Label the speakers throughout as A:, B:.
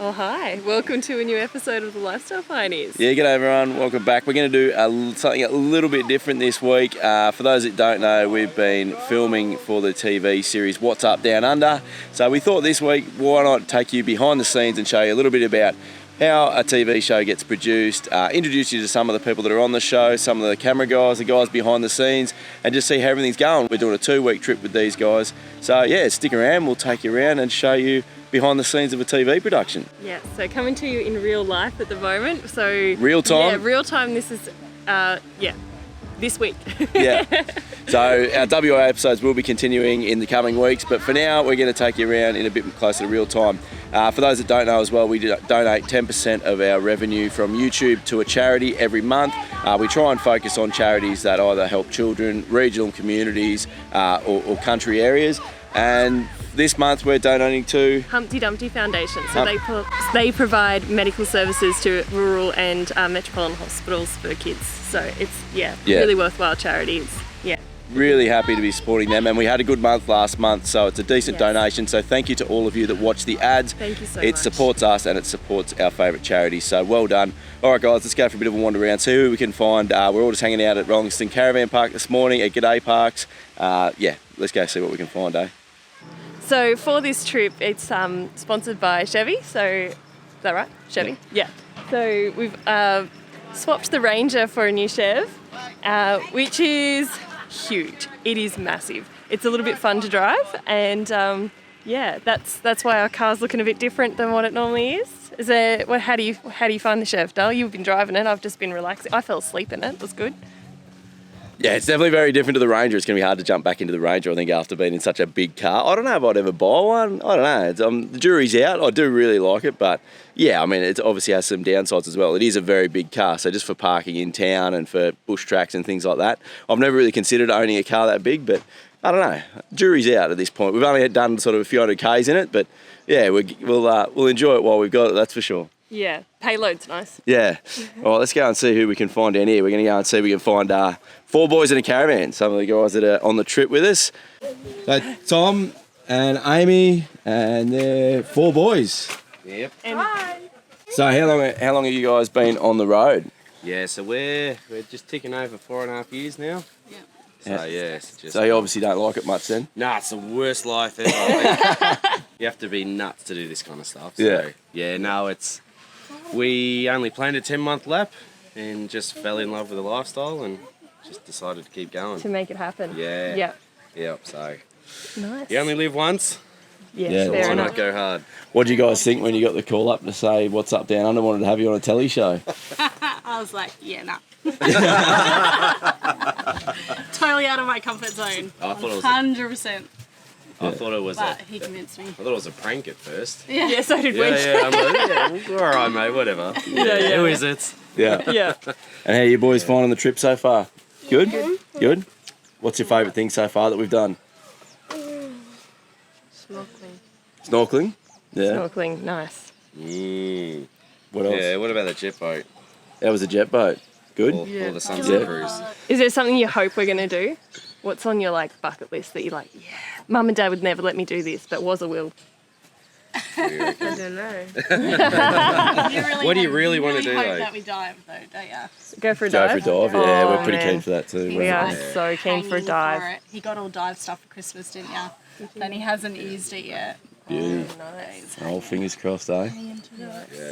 A: Oh, hi. Welcome to a new episode of the Lifestyle Pioneers.
B: Yeah, g'day everyone. Welcome back. We're going to do something a little bit different this week. For those that don't know, we've been filming for the TV series What's Up, Downunder. So we thought this week, why not take you behind the scenes and show you a little bit about how a TV show gets produced, introduce you to some of the people that are on the show, some of the camera guys, the guys behind the scenes, and just see how everything's going. We're doing a 2-week trip with these guys. So yeah, stick around. We'll take you around and show you behind the scenes of a TV production.
A: Yeah, so coming to you in real life at the moment. So
B: real time?
A: Yeah, real time. This is, this week.
B: Yeah. So our WA episodes will be continuing in the coming weeks, but for now we're going to take you around in a bit closer to real time. For those that don't know as well, we donate 10% of our revenue from YouTube to a charity every month. We try and focus on charities that either help children, regional communities, or country areas. And this month we're donating to
A: Humpty Dumpty Foundation. So they provide medical services to rural and metropolitan hospitals for kids. So it's really worthwhile charities. Yeah.
B: Really happy to be supporting them, and we had a good month last month, so it's a decent donation. So thank you to all of you that watch the ads.
A: Thank you so much.
B: It supports us and it supports our favourite charities, so well done. All right guys, let's go for a bit of a wander around, see who we can find. We're all just hanging out at Rollingston Caravan Park this morning, at G'day Parks. Let's go see what we can find, eh?
A: So for this trip, it's sponsored by Chevy. So is that right? Chevy? Yeah. So we've swapped the Ranger for a new Chev, which is huge. It is massive. It's a little bit fun to drive, and that's why our car's looking a bit different than what it normally is. How do you find the Chev, Dale? You've been driving it. I've just been relaxing. I fell asleep in it. It was good.
B: Yeah, it's definitely very different to the Ranger. It's going to be hard to jump back into the Ranger, I think, after being in such a big car. I don't know if I'd ever buy one. I don't know. The jury's out. I do really like it, but yeah, I mean, it obviously has some downsides as well. It is a very big car, so just for parking in town and for bush tracks and things like that. I've never really considered owning a car that big, but I don't know. Jury's out at this point. We've only done sort of a few hundred Ks in it, but yeah, we'll enjoy it while we've got it, that's for sure.
A: Yeah, payload's nice.
B: Yeah. All right, let's go and see who we can find down here. We're going to go and see if we can find 4 boys in a caravan, some of the guys that are on the trip with us. So Tom and Amy and they're 4 boys.
C: Yep.
A: Hi.
B: So how long have you guys been on the road?
C: Yeah, so we're just ticking over 4.5 years now.
A: Yep.
C: So it's just.
B: So you obviously don't like it much then?
C: Nah, it's the worst life ever. You have to be nuts to do this kind of stuff. So, we only planned a 10-month lap and just fell in love with the lifestyle and just decided to keep going.
A: To make it happen.
C: Yeah.
A: Yep.
C: Yep, so.
A: Nice.
C: You only live once.
A: Yeah,
C: So
A: fair
C: why
A: enough.
C: not go hard?
B: What do you guys think when you got the call up to say, what's up down under, wanted to have you on a telly show?
D: I was like, yeah, nah. Totally out of my comfort zone.
C: I thought it was
D: 100%.
C: I thought it was
D: But he convinced me.
C: I thought it was a prank at first.
A: Yeah, so did we.
C: I'm like, all right, mate, whatever.
A: Yeah.
C: Who is it?
B: Yeah.
A: Yeah.
B: And how are you boys finding the trip so far? Good? Good? What's your favourite thing so far that we've done? Snorkeling? Yeah.
A: Snorkeling, nice.
B: What else?
C: Yeah, what about the jet boat?
B: That was a jet boat. Good?
C: Or the sunset
B: Yeah.
C: cruise?
A: Is there something you hope we're going to do? What's on your bucket list that you're like, yeah, Mum and Dad would never let me do this, but was a will?
D: I don't know.
C: What do you really want to do,
D: hope
C: though?
D: that we dive, though, don't you?
A: Go for a
B: Go
A: dive?
B: for a dive, yeah,
A: Oh,
B: we're pretty
A: man.
B: keen for that too.
A: We are
C: Yeah.
A: so keen for a
D: Hanging
A: dive.
D: for it. He got all dive stuff for Christmas, didn't you? Then he hasn't used it yet.
B: Beautiful.
D: Nice.
B: Oh, fingers crossed, eh?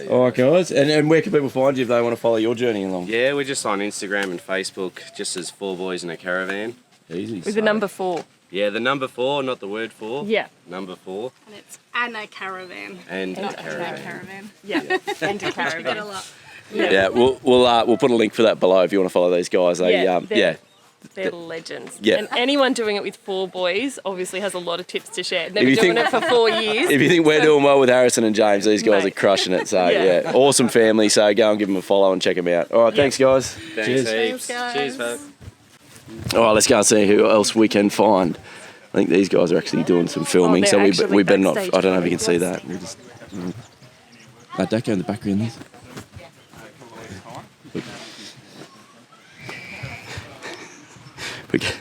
B: All right, guys. And where can people find you if they want to follow your journey along?
C: Yeah, we're just on Instagram and Facebook, just as 4 boys in a caravan.
B: Easy.
A: With the number 4.
C: Yeah, the number 4, not the word 4.
A: Yeah.
C: Number 4
D: And it's Anna Caravan.
C: and
D: Not
C: caravan.
D: Caravan.
A: Yeah. Into
D: Get a
A: caravan.
D: lot.
B: Yeah, we'll put a link for that below if you want to follow these guys.
A: They're legends.
B: Yeah.
A: And anyone doing it with 4 boys obviously has a lot of tips to share. Never
B: you
A: doing
B: think-
A: it for 4 years.
B: If you think we're doing well with Harrison and James, these guys
A: Mate.
B: are crushing it. So
A: Yeah.
B: awesome family. So go and give them a follow and check them out. All right, thanks guys.
C: Thanks,
B: Cheers.
C: heaps.
D: Thanks, guys.
C: Cheers, folks.
B: All right, let's go and see who else we can find. I think these guys are actually doing some filming,
A: they're
B: so we
A: actually
B: better not.
A: backstage
B: I don't know if you can see
A: filming.
B: that. We'll just, don't go in the background. There. We can.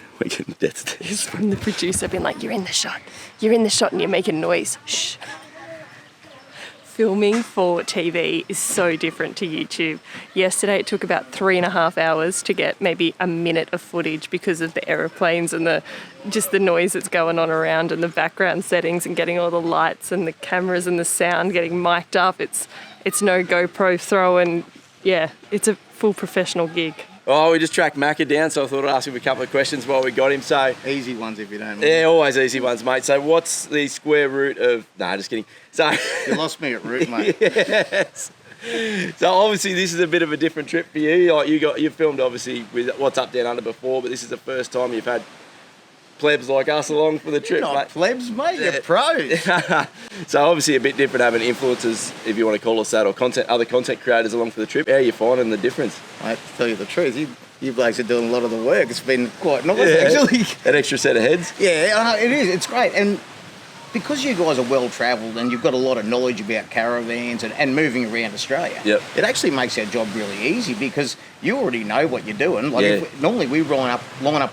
A: It's from the producer being like, you're in the shot, and you're making noise. Shh. filming for TV is so different to YouTube. Yesterday it took about 3.5 hours to get maybe a minute of footage because of the aeroplanes and the noise that's going on around and the background settings and getting all the lights and the cameras and the sound getting mic'd up. It's no GoPro throw, and yeah, it's a full professional gig.
B: Oh, we just tracked Macca down, so I thought I'd ask him a couple of questions while we got him. So
E: Easy ones if you don't mind.
B: yeah, always easy ones, mate. So what's the square root of... Nah, just kidding. So
E: You lost me at root, mate.
B: yes. So obviously this is a bit of a different trip for you. Like you filmed obviously with What's Up Down Under before, but this is the first time you've had plebs like us along for the trip,
E: Not
B: mate.
E: plebs, mate. You're pros.
B: So obviously a bit different having influencers, if you want to call us that, or other content creators along for the trip. How are you finding the difference?
E: Mate, to tell you the truth, you blokes are doing a lot of the work. It's been quite nice, actually.
B: An extra set of heads.
E: Yeah, I know, it is. It's great. And because you guys are well-travelled and you've got a lot of knowledge about caravans and moving around Australia,
B: Yep.
E: it actually makes our job really easy because you already know what you're doing. Like
B: Yeah.
E: normally we line up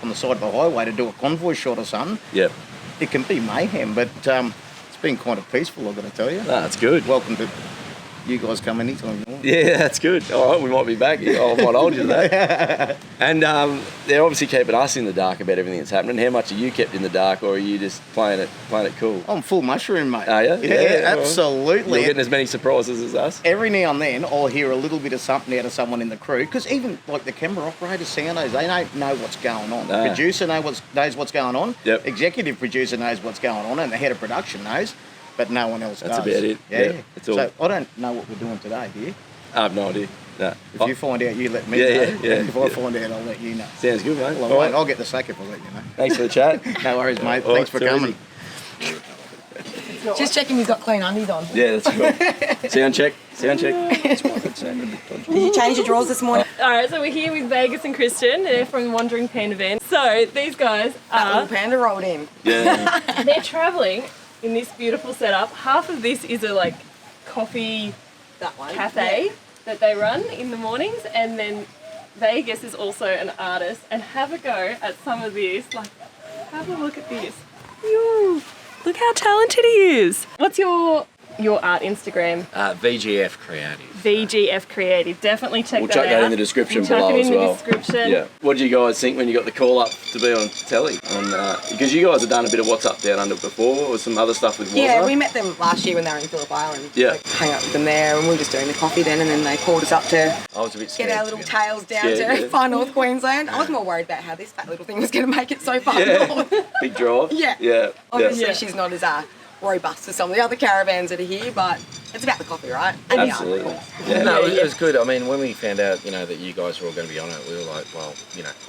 E: on the side of the highway to do a convoy shot or something.
B: Yep.
E: It can be mayhem, but it's been kind of peaceful, I've got to tell you.
B: No, that's good.
E: Welcome to you guys come anytime you want.
B: Yeah, that's good. All right, we might be back. I might hold you to that. And they're obviously keeping us in the dark about everything that's happening. How much are you kept in the dark, or are you just playing it cool?
E: I'm full mushroom, mate.
B: Are you?
E: Yeah,
B: all right.
E: absolutely.
B: You're getting as many surprises as us.
E: Every now and then, I'll hear a little bit of something out of someone in the crew, because even like the camera operators, sounders, they don't know what's going on.
B: No.
E: The producer knows what's going on.
B: Yep.
E: Executive producer knows what's going on, and the head of production knows, but no one else
B: That's
E: does.
B: about it.
E: Yeah.
B: Yeah, that's all.
E: So I don't know what we're doing today, do you?
B: I have no idea. No.
E: If you find out, you let me
B: Yeah,
E: know.
B: yeah, yeah,
E: If I
B: yeah.
E: find out, I'll let you know.
B: Sounds good, mate.
E: Well,
B: All right.
E: I'll get the sack if I let you know.
B: Thanks for the chat.
E: No worries, mate.
B: All
E: Thanks
B: right,
E: for
B: too
E: coming.
B: easy.
F: Just checking he's got clean undies on.
B: Yeah, that's cool. Sound check. Sound check.
F: Did you change your drawers this morning?
A: All right, so we're here with Vegas and Christian. They're from Wandering Panda Van. So these guys
F: That
A: are...
F: little panda rolled in.
B: Yeah.
A: They're travelling in this beautiful setup. Half of this is a coffee
F: That one.
A: cafe that they run in the mornings, and then Vegas is also an artist. And have a go at some of this. Have a look at this. Yo, look how talented he is. What's your art Instagram?
G: VGF Creative.
A: VGF Creative. Definitely check
B: We'll
A: that
B: chuck
A: out.
B: that in the description
A: We'll chuck
B: below
A: it
B: as
A: in
B: well.
A: the description.
B: Yeah. What did you guys think when you got the call up to be on telly? Because you guys have done a bit of What's Up Down Under before, or some other stuff with
F: Yeah,
B: Wazza.
F: we met them last year when they were in Phillip Island.
B: Yeah.
F: Hang out with them there, and we were just doing the coffee then, and then they called us up to
G: I was a bit scared.
F: get our
G: to
F: little
G: be
F: tails down
B: Scared,
F: to
B: yeah.
F: far north Queensland. I was more worried about how this fat little thing was going to make it so far
B: Yeah.
F: north.
B: Big drive.
F: Yeah.
B: Yeah.
F: Obviously,
A: Yeah.
F: she's not as robust as some of the other caravans that are here, but it's about the coffee, right? And the art, of
B: Absolutely.
F: course.
B: Yeah.
G: No, it was good. I mean, when we found out, that you guys were all going to be on it, we were like, well,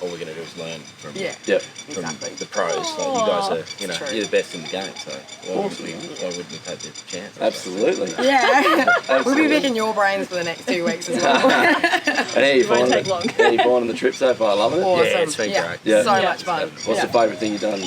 G: all we're going to do is learn from,
F: Yeah.
B: Yep.
G: from
F: Exactly.
G: the pros. Like, you guys are,
F: It's true.
G: you're the best in the game, so why wouldn't we take the chance?
B: Absolutely.
F: Yeah. We'll be
B: Absolutely.
F: picking your brains for the next 2 weeks as well.
B: And how you
A: won't
B: finding
A: take
B: it?
A: long.
B: How you finding the trip so far? Loving it?
F: Awesome.
G: Yeah, it's been great.
B: Yeah.
F: So
A: Yeah.
F: much fun.
B: What's the favourite thing you've done?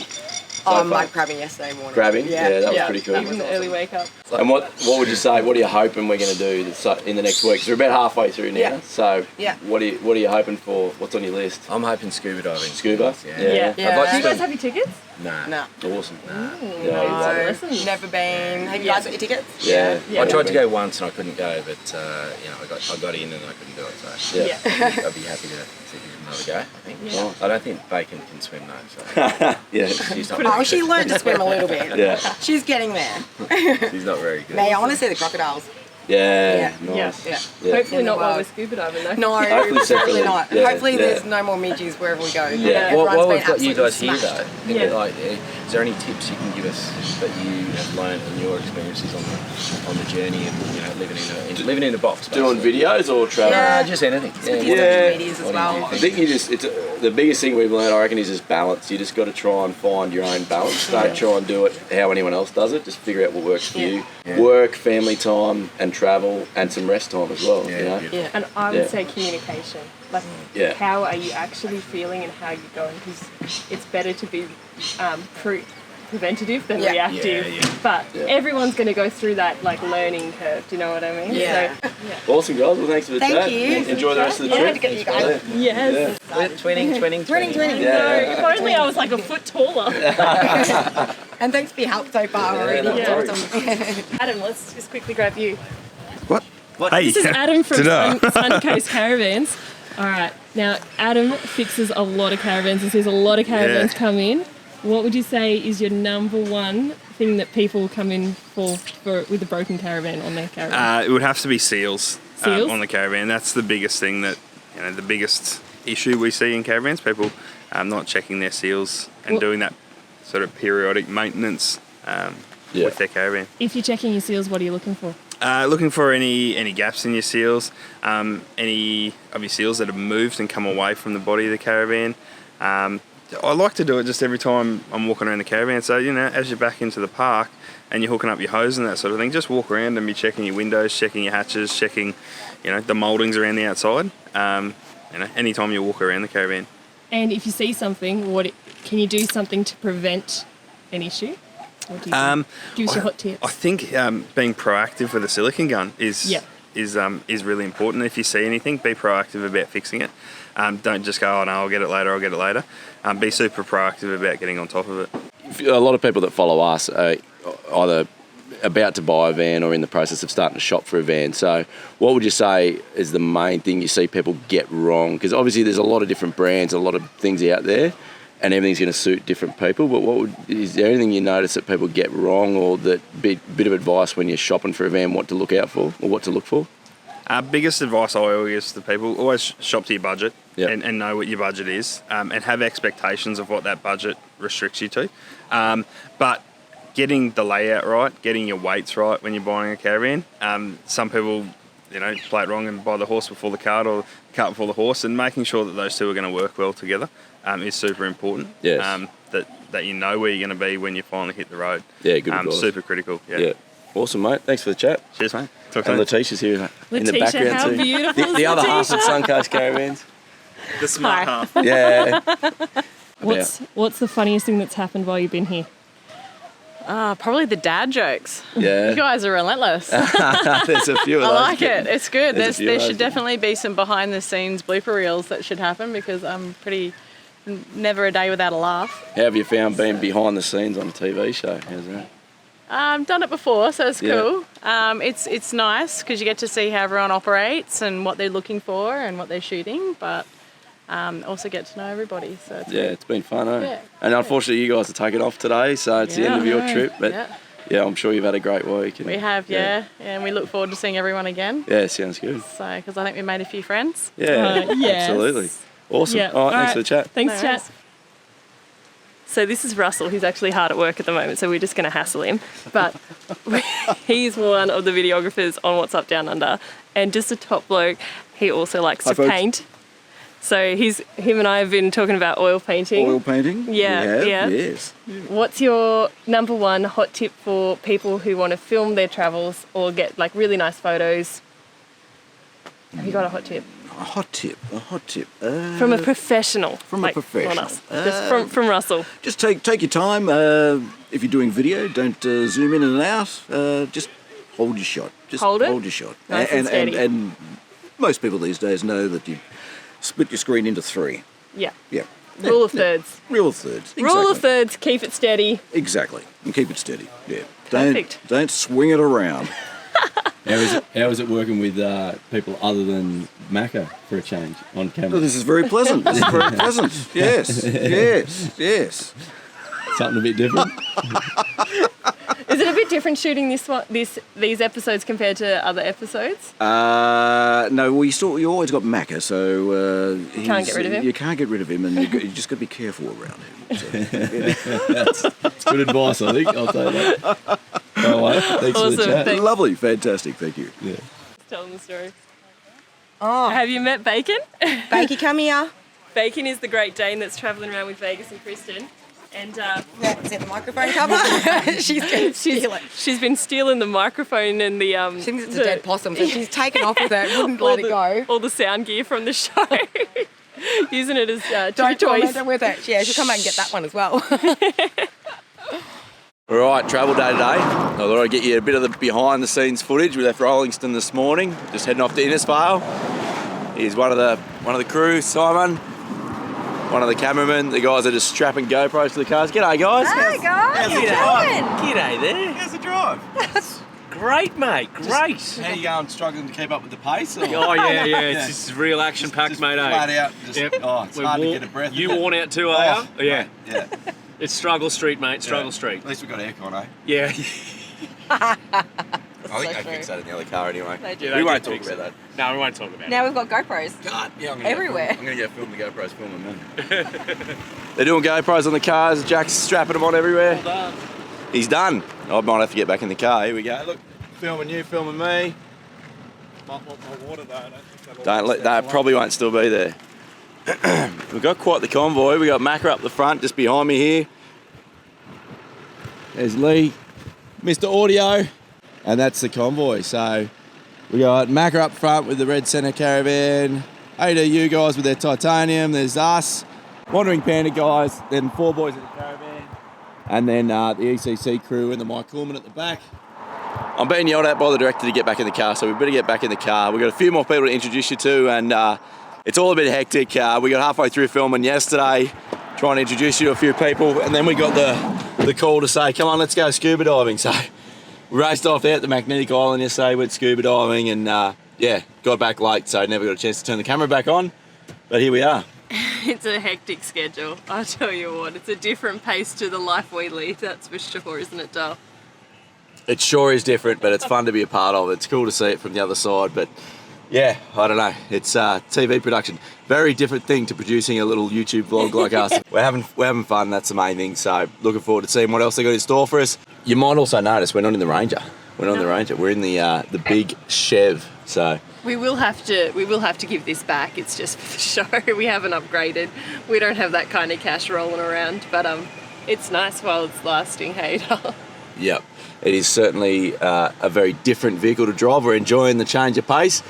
F: Oh,
B: far?
F: mud crabbing yesterday morning.
B: Crabbing? Yeah, that was pretty cool.
A: Even the early wake up.
B: And what would you say? What are you hoping we're going to do in the next week? 'Cause we're about halfway through now.
F: Yeah.
B: So
F: Yeah.
B: what are you hoping for? What's on your list?
G: I'm hoping scuba diving.
B: Scuba?
G: Yeah.
A: Yeah.
F: Yeah.
G: I'd like
A: Do you
G: to
A: guys have your tickets?
G: Nah.
F: No.
B: Awesome. Yeah,
F: No.
A: Listen.
F: Never been. Have you guys got your tickets?
B: Yeah.
A: Yeah.
G: I tried to go once and I couldn't go, but I got in and I couldn't do it. So
B: Yeah.
G: I'd be happy to give it another go. I think.
A: Yeah.
G: I don't think Bacon can swim though, so
B: Yeah.
G: she's not.
F: Oh, she learned to swim a little bit.
B: Yeah.
F: She's getting there.
G: She's not very good.
F: May I want to see the crocodiles.
B: Yeah.
A: Yeah.
B: Nice.
F: Yeah.
B: Yeah.
A: Hopefully
F: In the
A: not while
F: wild.
A: we're scuba diving though.
F: No,
B: Hopefully separately.
F: probably not.
B: Yeah,
F: Hopefully
B: yeah.
F: there's no more midges wherever we go.
B: Yeah.
G: While
F: Everyone's
G: we've
F: been
G: got you guys here
F: absolutely
G: though,
F: smashed.
A: Yeah.
G: is there any tips you can give us that you have learned in your experiences on the journey and living in a box?
B: Doing
G: basically?
B: videos or travel?
F: Yeah.
G: Just anything.
B: Yeah.
F: Medias as
G: What do you
F: well.
G: do?
B: I think the biggest thing we've learned, I reckon, is just balance. You just got to try and find your own balance. Don't try and do it how anyone else does it. Just figure out what works for you.
G: Yeah.
B: Work, family time, and travel, and some rest time as well.
G: Yeah,
B: You know?
G: beautiful.
F: Yeah.
A: And I would
B: Yeah.
A: say communication. Like,
B: Yeah.
A: how are you actually feeling and how you're going? Because it's better to be preventative than
F: Yeah.
A: reactive.
G: Yeah, yeah.
A: But
B: Yeah.
A: everyone's going to go through that learning curve. Do you know what I mean?
F: Yeah.
A: So,
B: Awesome, guys. Well, thanks for the
F: Thank
B: chat.
F: you.
B: Enjoy the rest of the
A: Yeah.
B: trip.
F: Had to get you guys.
A: yes.
B: Yeah.
G: Twinning.
F: Twinning.
B: Yeah.
A: No, if only I was like a foot taller.
F: And thanks for your help so far already.
A: Yeah.
F: It's awesome.
A: Adam, let's just quickly grab you.
H: What? Hey.
A: This is Adam from
H: Ta-da.
A: Sunny Coast Caravans. All right, now Adam fixes a lot of caravans and sees a lot of caravans come in. What would you say is your number one thing that people come in for with a broken caravan on their caravan?
H: It would have to be seals,
A: Seals?
H: on the caravan. That's the biggest thing that, the biggest issue we see in caravans. People not checking their seals and doing that sort of periodic maintenance with their caravan.
A: If you're checking your seals, what are you looking for?
H: Looking for any gaps in your seals, any of your seals that have moved and come away from the body of the caravan. I like to do it just every time I'm walking around the caravan. So, as you're back into the park and you're hooking up your hose and that sort of thing, just walk around and be checking your windows, checking your hatches, checking, the mouldings around the outside, anytime you walk around the caravan.
A: And if you see something, can you do something to prevent an issue? What do you do? Give us your hot tips.
H: I think being proactive with a silicone gun is really important. If you see anything, be proactive about fixing it. Don't just go, oh no, I'll get it later. Be super proactive about getting on top of it.
B: A lot of people that follow us are either about to buy a van or in the process of starting to shop for a van. So what would you say is the main thing you see people get wrong? Because obviously there's a lot of different brands, a lot of things out there, and everything's going to suit different people. But is there anything you notice that people get wrong, or that bit of advice when you're shopping for a van, what to look out for or what to look for?
H: Biggest advice I always give to people, always shop to your budget.
B: Yep.
H: And know what your budget is, and have expectations of what that budget restricts you to. But getting the layout right, getting your weights right when you're buying a caravan. Some people, play it wrong and buy the horse before the cart or the cart before the horse, and making sure that those two are going to work well together is super important.
B: Yes.
H: That you know where you're going to be when you finally hit the road.
B: Yeah, good advice.
H: Super critical.
B: Yeah. Awesome, mate. Thanks for the chat.
H: Cheers, mate.
B: And Letitia's here in the
A: Letitia,
B: background
A: how
B: too.
A: beautiful is
B: The other half of
A: Letitia?
B: Suncoast Caravans.
H: The smart half.
B: Yeah.
A: What's the funniest thing that's happened while you've been here?
I: Probably the dad jokes.
B: Yeah.
I: You guys are relentless.
B: There's a few of
I: I
B: those.
I: like it. It's good.
B: There's a few
I: There
B: of those.
I: should definitely be some behind the scenes blooper reels that should happen, because I'm never a day without a laugh.
B: How have you found being behind the scenes on a TV show? How's that?
I: I've done it before, so it's
B: Yeah.
I: cool. It's nice because you get to see how everyone operates and what they're looking for and what they're shooting, but also get to know everybody. So it's good.
B: It's been fun, eh?
I: Yeah.
B: And unfortunately, you guys are taking off today, so it's the end of your trip. But yeah, I'm sure you've had a great week. And,
I: We have, and we look forward to seeing everyone again.
B: Yeah, sounds good.
I: So, because I think we made a few friends.
B: Yeah,
A: Yes.
B: absolutely. Awesome.
A: Yeah.
B: All right, thanks
A: All
B: for the chat.
A: Thanks,
I: No
A: chat.
I: worries.
A: So this is Russell. He's actually hard at work at the moment, so we're just going to hassle him. But he's one of the videographers on What's Up Down Under, and just a top bloke. He also likes to
J: folks.
A: paint. So him and I have been talking about oil painting.
J: Oil painting?
A: Yeah,
J: We have,
A: yeah.
J: Yes.
A: What's your number one hot tip for people who want to film their travels or get like really nice photos? Have you got a hot tip?
J: A hot tip.
A: From a professional.
J: From a professional.
A: Not us. Just from Russell.
J: Just take your time. If you're doing video, don't zoom in and out. Just hold your shot. Just
A: Hold it?
J: Hold your shot.
A: Nice and steady.
J: And most people these days know that you split your screen into three.
A: Yeah.
J: Yeah.
A: Rule of thirds.
J: Rule of thirds. Exactly.
A: Rule of thirds, keep it steady.
J: Exactly. And keep it steady. Yeah.
A: Perfect.
J: Don't swing it around.
B: How is it working with people other than Macca for a change on camera?
J: Oh, this is very pleasant. This is very pleasant. Yes.
B: Something a bit different?
A: Is it a bit different shooting these episodes compared to other episodes?
J: No, well, you always got Macca, so
A: Can't get rid of him?
J: You can't get rid of him, and you just got to be careful around him. So,
B: It's good advice, I think. I'll say that. Oh, well, thanks for the
A: Awesome,
B: chat.
A: thanks.
J: Lovely, fantastic, thank you.
B: Yeah.
A: Tell them the story.
F: Oh,
A: Have you met Bacon?
F: Bakey, come here.
A: Bacon is the Great Dane that's travelling around with Vegas and Kristen. And
F: Is that the microphone cover? She's going to steal it.
A: she's been stealing the microphone and the
F: She thinks it's a dead possum, so she's taken off with it, wouldn't
A: all
F: let it go.
A: all the sound gear from the show. Using it as
F: Don't
A: toys.
F: torment her with it. Yeah, she'll come out and get that one as well.
B: All right, travel day today. I thought I'd get you a bit of the behind the scenes footage. We left Rollingston this morning, just heading off to Innisfail. Here's one of the crew, Simon. one of the cameramen. The guys are just strapping GoPros to the cars. G'day, guys.
K: Hey guys, how you doing?
B: G'day there. How's the drive?
L: Great, mate. Great.
B: How you going? Struggling to keep up with the pace? Or?
L: Oh yeah. It's just real action packed, mate.
B: Flat out. Just,
L: Yep.
B: Oh, it's hard to get a breath.
L: You worn out too, are you? Yeah.
B: Yeah.
L: It's struggle street, mate. Struggle street.
B: At least we got aircon, eh?
L: Yeah.
B: I think they fixed that in the other car anyway.
L: Yeah,
B: We won't talk about that.
L: No, we won't talk about it.
K: Now we've got GoPros.
B: God, yeah,
K: Everywhere.
B: I'm going to go film the GoPros filming them. They're doing GoPros on the cars. Jack's strapping them on everywhere.
L: Well done.
B: He's done. I might have to get back in the car. Here we go. Look, filming you, filming me.
L: Might want my water though.
B: Don't let that. Probably won't still be there. We've got quite the convoy. We got Macca up the front, just behind me here. There's Lee, Mr. Audio, and that's the convoy. So we got Macca up front with the red centre Caravan. ADU guys with their titanium. There's us, Wandering Panda guys. Then 4 boys in the Caravan, and then the ECC crew and the Mike Coolman at the back. I'm being yelled at by the director to get back in the car, so we better get back in the car. We've got a few more people to introduce you to, and it's all a bit hectic. We got halfway through filming yesterday, trying to introduce you to a few people, and then we got the call to say, come on, let's go scuba diving. So we raced off there at the Magnetic Island yesterday, went scuba diving, and yeah, got back late, so never got a chance to turn the camera back on, but here we are.
A: It's a hectic schedule, I'll tell you what. It's a different pace to the life we lead, that's for sure, isn't it, Dale?
B: It sure is different, but it's fun to be a part of. It's cool to see it from the other side, but yeah, I don't know. It's TV production. Very different thing to producing a little YouTube vlog like us. We're having fun, that's the main thing, so looking forward to seeing what else they got in store for us. You might also notice we're not in the Ranger. We're not in the Ranger, we're in the big Chev, so.
A: We will have to give this back. It's just for the show. We haven't upgraded. We don't have that kind of cash rolling around, but it's nice while it's lasting, hey Dale?
B: Yep, it is certainly a very different vehicle to drive. We're enjoying the change of pace.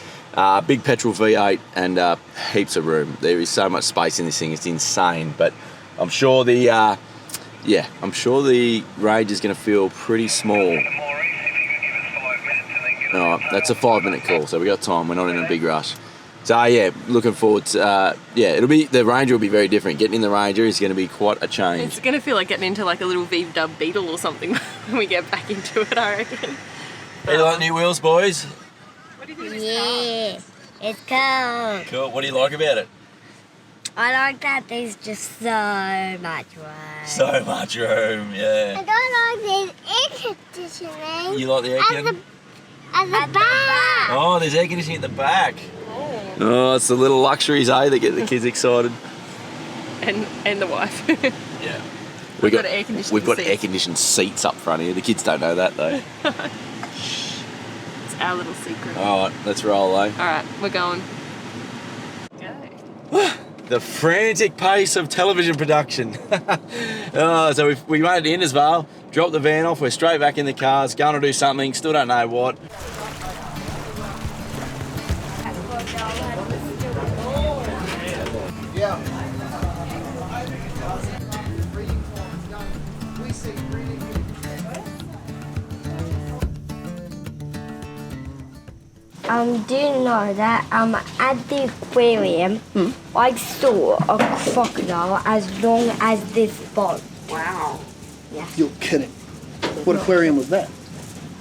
B: Big petrol V8 and heaps of room. There is so much space in this thing, it's insane. But I'm sure the range is going to feel pretty small. All right, that's a 5-minute call, so we got time. We're not in a big rush. So yeah, looking forward to the Ranger will be very different. Getting in the Ranger is going to be quite a change.
A: It's going to feel like getting into like a little VW Beetle or something when we get back into it, I reckon.
B: Hey, you like new wheels, boys?
A: What do you think of this
M: Yeah, it's cool.
B: Cool. What do you like about it?
M: I like that there's just so much room.
B: So much room, yeah.
M: And I like the air conditioning.
B: You like the air conditioning?
M: At the back.
B: Oh, there's air conditioning at the back. Oh, it's the little luxuries, eh, that get the kids excited.
A: And the wife.
B: Yeah.
A: We've got air conditioning
B: We've got
A: seats.
B: air conditioned seats up front here. The kids don't know that though.
A: It's our little secret.
B: Alright, let's roll, eh?
A: Alright, we're going.
B: The frantic pace of television production. So we made it in as well, dropped the van off, we're straight back in the cars, going to do something, still don't know what.
M: Do you know that at the aquarium I saw a crocodile as long as this boat.
K: Wow.
M: Yes.
N: You're kidding. What aquarium was that?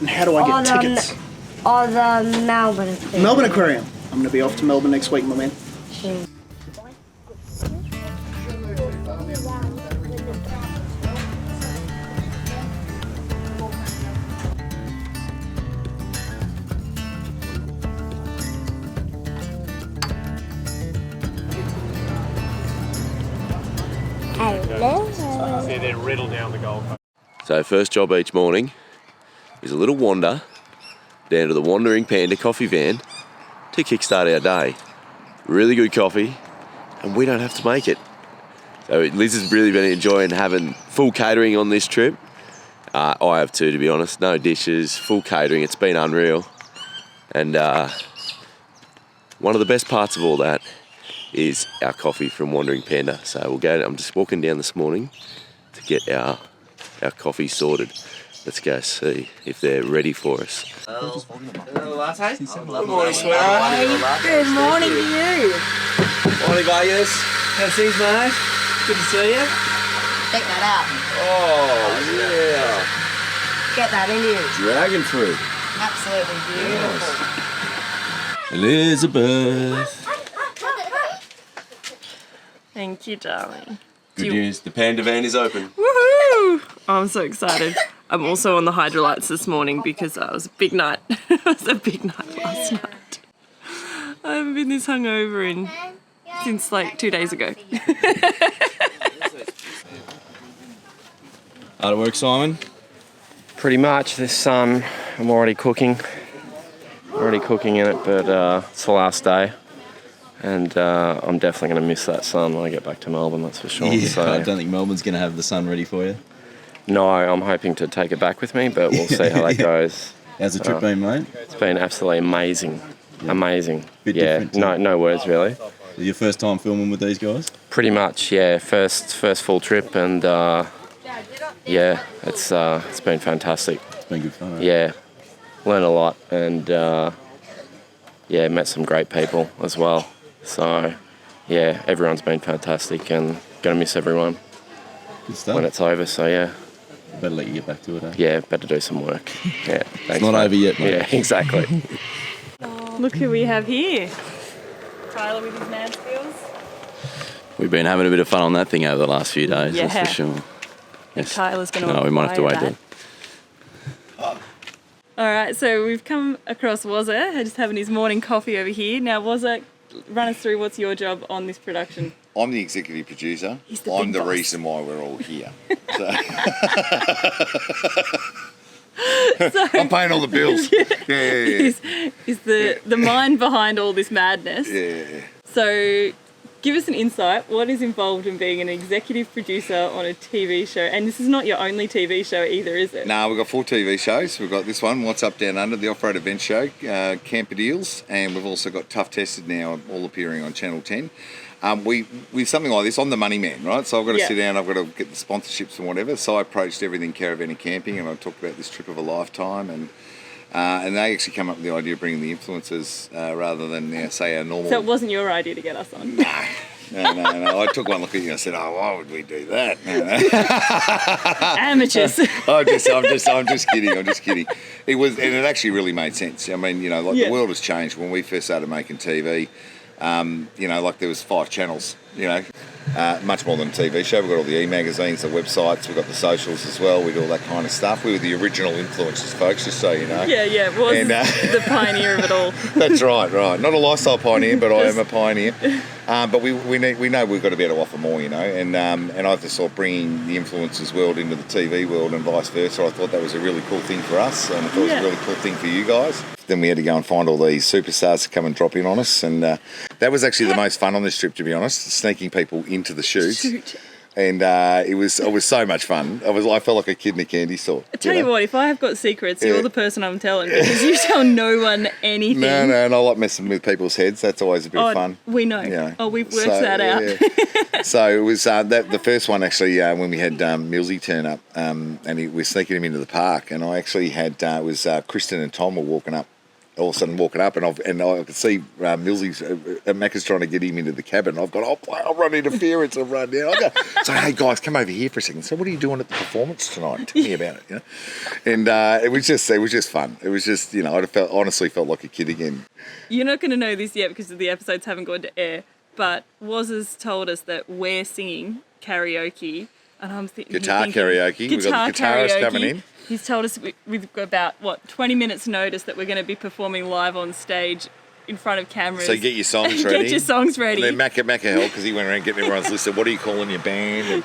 N: And how do I get tickets?
M: The Melbourne Aquarium.
N: Melbourne Aquarium. I'm going to be off to Melbourne next week, my man.
L: See, they're riddled down the Gold Coast.
B: So first job each morning is a little wander down to the Wandering Panda coffee van to kickstart our day. Really good coffee, and we don't have to make it. So Liz has really been enjoying having full catering on this trip. I have too, to be honest. No dishes, full catering. It's been unreal. And one of the best parts of all that is our coffee from Wandering Panda. So we'll go. I'm just walking down this morning to get our coffee sorted. Let's go see if they're ready for us.
F: Good
B: morning, sweetheart.
F: Good morning to you.
B: Morning, Vegas. How's things, mate? Good to see you.
F: Check that out.
B: Oh, yeah.
F: Get that in you.
B: Dragon fruit.
F: Absolutely beautiful.
B: Elizabeth.
A: Thank you, darling.
B: Good news, the Panda van is open.
A: Woohoo! I'm so excited. I'm also on the hydrolytes this morning because it was a big night. It was a big night last night. I haven't been this hungover since like 2 days ago.
B: Hard at work, Simon?
L: Pretty much. This sun, I'm already cooking. Already cooking in it, but it's the last day. And I'm definitely going to miss that sun when I get back to Melbourne, that's for sure.
B: Yeah,
L: So,
B: I don't think Melbourne's going to have the sun ready for you.
L: no, I'm hoping to take it back with me, but we'll see how that goes.
B: How's the trip been, mate?
L: It's been absolutely amazing.
B: Yeah.
L: Amazing.
B: Bit
L: yeah,
B: different,
L: no words really.
B: Your first time filming with these guys?
L: Pretty much, yeah. First full trip, and yeah, it's been fantastic.
B: It's been good fun, eh?
L: Yeah, learned a lot, and yeah, met some great people as well. So yeah, everyone's been fantastic, and gonna miss everyone
B: Good stuff.
L: when it's over. So yeah.
B: Better let you get back to it, eh?
L: Yeah, better do some work. Yeah, thanks,
B: It's not
L: mate.
B: over yet, mate.
L: Yeah, exactly.
A: Look who we have here. Tyler with his Mansfields.
B: We've been having a bit of fun on that thing over the last few days, that's
A: Yeah.
B: for sure. Yes.
A: Tyler's going to
B: No, we might have to wait
A: that.
B: then.
A: All right, so we've come across Wazza, just having his morning coffee over here. Now, Wazza, run us through what's your job on this production.
O: I'm the executive producer.
A: He's the
O: I'm
A: big
O: the
A: boss.
O: reason why we're all here. So I'm paying all the bills. Yeah.
A: Is the mind behind all this madness.
O: Yeah.
A: So give us an insight. What is involved in being an executive producer on a TV show? And this is not your only TV show either, is it?
O: No, we've got 4 TV shows. We've got this one, What's Up Down Under, the off-road event show, Camper Deals, and we've also got Tough Tested now, all appearing on Channel 10. With something like this, I'm the money man, right? So I've got to sit down, I've got to get the sponsorships and whatever. So I approached everything caravan and camping, and I talked about this trip of a lifetime, and they actually come up with the idea of bringing the influencers rather than, say, our normal.
A: So it wasn't your idea to get us on?
O: No. I took one look at you and I said, "Oh, why would we do that?"
A: Amateurs.
O: I'm just kidding. It was, and it actually really made sense. I mean, the world has changed. When we first started making TV, there was 5 channels. Much more than a TV show. We've got all the e-magazines, the websites, we've got the socials as well. We do all that kind of stuff. We were the original influencers, folks, just so you know.
A: Yeah, was the pioneer of it all.
O: That's right. Not a lifestyle pioneer, but I am a pioneer. But we know we've got to be able to offer more, and I just thought bringing the influencers world into the TV world and vice versa, I thought that was a really cool thing for us, and I thought it was a really cool thing for you guys. Then we had to go and find all these superstars to come and drop in on us, and that was actually the most fun on this trip, to be honest, sneaking people into the shoots. And it was so much fun. I felt like a kid in a candy store.
A: I tell you what, if I have got secrets, you're the person I'm telling, because you tell no one anything.
O: No, and I like messing with people's heads. That's always a bit of fun.
A: We know. We've worked that out.
O: Yeah. So it was the first one actually when we had Millsy turn up, and we're sneaking him into the park, and I actually had it was Kristen and Tom were walking up. All of a sudden walking up, and I could see Millsy's Macca's trying to get him into the cabin. I've gone, I'll run interference and run down. I go, so hey guys, come over here for a second. So what are you doing at the performance tonight? Tell me about it. And it was just fun. It was just honestly felt like a kid again.
A: You're not going to know this yet because the episodes haven't gone to air, but Woz has told us that we're singing karaoke, and I'm thinking
O: Guitar karaoke. We've got the guitarist coming in.
A: He's told us we've got about 20 minutes notice that we're going to be performing live on stage in front of cameras.
O: So get your songs ready.
A: Get your songs ready.
O: And then Macca helped because he went around getting everyone's list of what are you calling your band and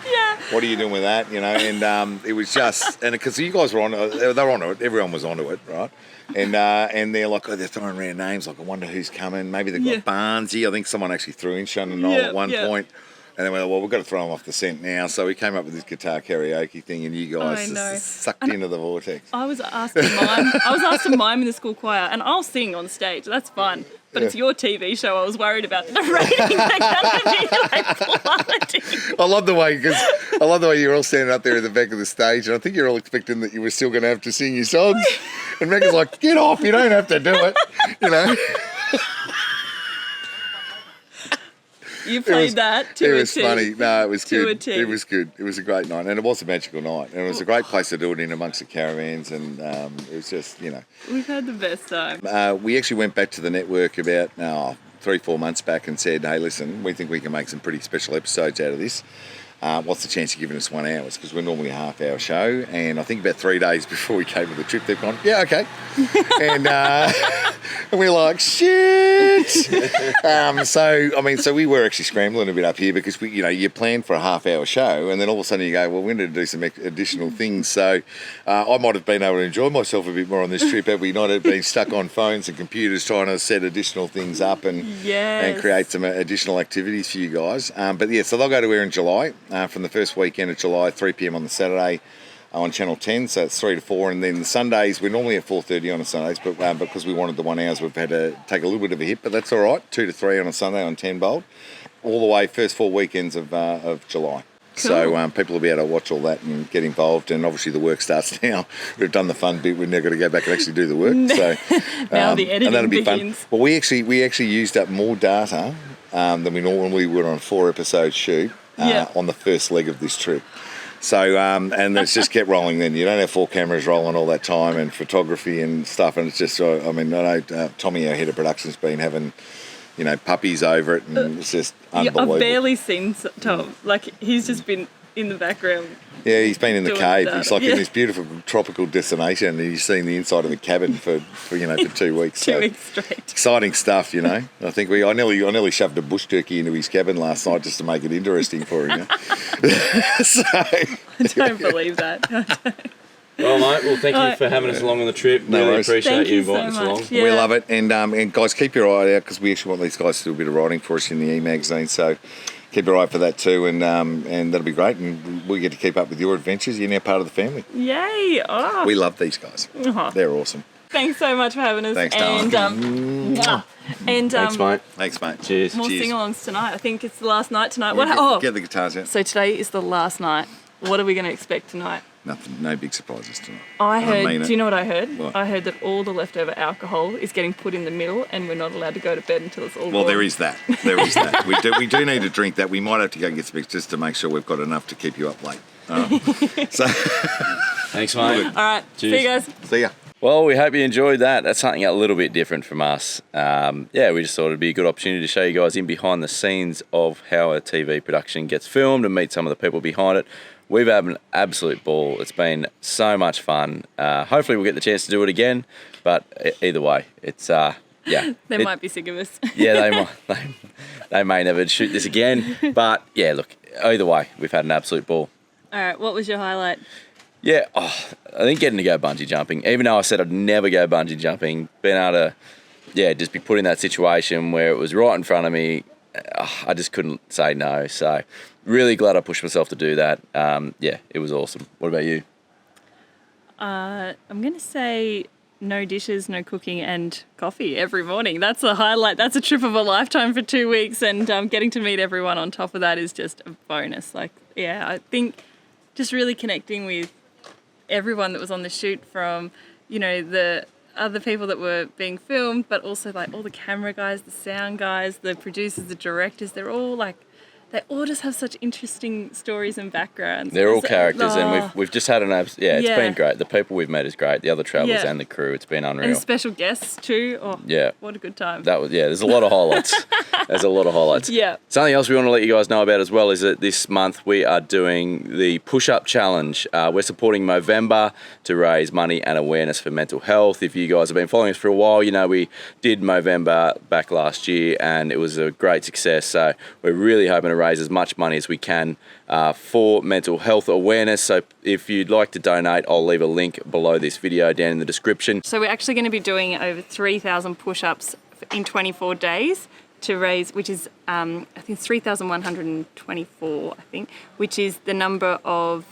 O: what are you doing with that, and it was just, and because you guys were on it, they were onto it, everyone was onto it, right? And they're like, they're throwing around names, like I wonder who's coming. Maybe they've got Barnesy. I think someone actually threw in Shannon Knoll at one point. And then we went, well, we've got to throw them off the scent now. So we came up with this guitar karaoke thing, and you guys just sucked into the vortex.
A: I was asked to mime in the school choir, and I'll sing on stage. That's fun. But it's your TV show. I was worried about the rating. They're going to be plummeting.
O: I love the way you're all standing up there at the back of the stage, and I think you're all expecting that you were still going to have to sing your songs. And Meg's like, get off, you don't have to do it,
A: You played that to
O: It
A: a
O: was
A: T.
O: funny. No, it was
A: To a
O: good.
A: T.
O: It was good. It was a great night, and it was a magical night, and it was a great place to do it in amongst the caravans, and it was just,
A: We've had the best time.
O: we actually went back to the network about 3-4 months back and said, hey, listen, we think we can make some pretty special episodes out of this. What's the chance of giving us 1 hour? Because we're normally a half-hour show, and I think about 3 days before we came to the trip, they've gone, yeah, okay. and we're like, shit. So we were actually scrambling a bit up here because you plan for a half-hour show, and then all of a sudden you go, well, we're going to do some additional things. So I might have been able to enjoy myself a bit more on this trip had we not have been stuck on phones and computers trying to set additional things up and create some additional activities for you guys. So they'll go to air in July. From the first weekend of July, 3 p.m. on the Saturday on Channel 10, so it's 3 to 4, and then the Sundays, we're normally at 4:30 on the Sundays, but because we wanted the 1 hour, we've had to take a little bit of a hit, but that's all right, 2 to 3 on a Sunday on 10 Bold, all the way first 4 weekends of July. Cool. So people will be able to watch all that and get involved, and obviously the work starts now. We've done the fun bit, we've now got to go back and actually do the work. So
A: now the editing
O: and that'll be
A: begins.
O: fun. Well, we actually used up more data than we normally would on a 4-episode shoot. On the first leg of this trip. So, and it's just kept rolling then. You don't have 4 cameras rolling all that time and photography and stuff. And it's just, I know Tommy, our head of production, has been having, puppies over it, and it's just unbelievable.
A: I've barely seen Tom. Like, he's just been in the background.
O: Yeah, he's been in the cave.
A: That.
O: He's like in this beautiful tropical destination, and he's seen the inside of the cabin for 2 weeks.
A: 2 weeks straight.
O: Exciting stuff, I think I nearly shoved a bush turkey into his cabin last night just to make it interesting for him.
A: I don't believe that.
B: Well, mate, thank you for having us along on the trip.
O: No
B: really
O: worries.
B: appreciate you inviting us along.
O: We love it, and guys, keep your eye out because we actually want these guys to do a bit of writing for us in the e-magazine. So keep your eye for that too, and that'll be great. And we get to keep up with your adventures. You're now part of the family.
A: Yay! Oh.
O: We love these guys. They're awesome.
A: Thanks so much for having us.
O: Thanks,
A: darling.
O: Thanks, mate. Thanks, mate. Cheers.
A: More
O: Cheers.
A: sing-alongs tonight. I think it's the last night tonight.
O: Get the guitars out.
A: So today is the last night. What are we going to expect tonight?
O: Nothing. No big surprises tonight.
A: I heard. Do you know what I heard?
O: What?
A: I heard that all the leftover alcohol is getting put in the middle, and we're not allowed to go to bed until it's all
O: Well,
A: gone.
O: there is that. There is that. We do need to drink that. We might have to go and get some just to make sure we've got enough to keep you up late. So,
B: thanks, mate.
A: All right.
B: Cheers.
A: See you guys.
O: See ya.
B: Well, we hope you enjoyed that. That's something a little bit different from us. We just thought it'd be a good opportunity to show you guys in behind the scenes of how a TV production gets filmed and meet some of the people behind it. We've had an absolute ball. It's been so much fun. Hopefully we'll get the chance to do it again, but either way, it's,
A: They might be sick of us.
B: yeah, they may never shoot this again, but yeah, look, either way, we've had an absolute ball.
A: All right. What was your highlight?
B: Yeah, I think getting to go bungee jumping, even though I said I'd never go bungee jumping, being able to, just be put in that situation where it was right in front of me, I just couldn't say no. So really glad I pushed myself to do that. It was awesome. What about you?
A: I'm going to say no dishes, no cooking, and coffee every morning. That's a highlight. That's a trip of a lifetime for 2 weeks, and getting to meet everyone on top of that is just a bonus. I think just really connecting with everyone that was on the shoot, from the other people that were being filmed, but also all the camera guys, the sound guys, the producers, the directors. They're all they all just have such interesting stories and backgrounds.
B: They're all characters, and we've just had it's been great. The people we've met is great. The other travellers and the crew, it's been unreal.
A: And special guests too. Oh, what a good time.
B: There's a lot of highlights. There's a lot of highlights.
A: Yeah.
B: Something else we want to let you guys know about as well is that this month we are doing the push-up challenge. We're supporting Movember to raise money and awareness for mental health. If you guys have been following us for a while, we did Movember back last year and it was a great success. So we're really hoping to raise as much money as we can for mental health awareness. So if you'd like to donate, I'll leave a link below this video down in the description.
A: So we're actually going to be doing over 3,000 push-ups in 24 days to raise, which is I think 3,124, which is the number of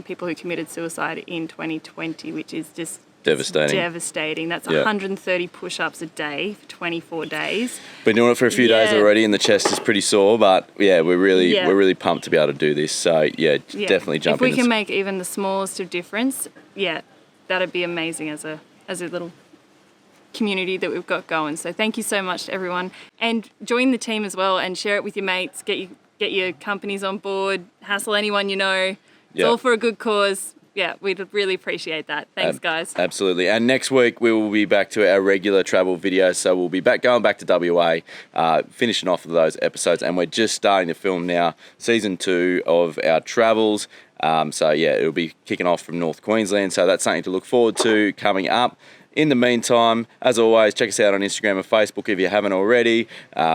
A: people who committed suicide in 2020, which is just devastating. That's 130 push-ups a day for 24 days.
B: Been doing it for a few days already, and the chest is pretty sore. But we're really pumped to be able to do this. So definitely jump in.
A: If we can make even the smallest of difference, that'd be amazing as a little
P: community that we've got going. So thank you so much to everyone, and join the team as well and share it with your mates. Get your companies on board. Hassle anyone you know. It's all for a good cause. Yeah, we'd really appreciate that. Thanks, guys.
B: Absolutely. And next week we will be back to our regular travel videos. So we'll be going back to WA, finishing off of those episodes, and we're just starting to film now season 2 of our travels. So yeah, it'll be kicking off from North Queensland. So that's something to look forward to coming up. In the meantime, as always, check us out on Instagram and Facebook if you haven't already.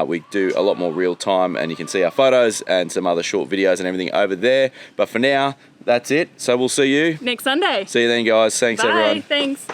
B: We do a lot more real time, and you can see our photos and some other short videos and everything over there. But for now, that's it. So we'll see you
P: next Sunday.
B: See you then, guys. Thanks,
P: Bye.
B: everyone.
P: Thanks.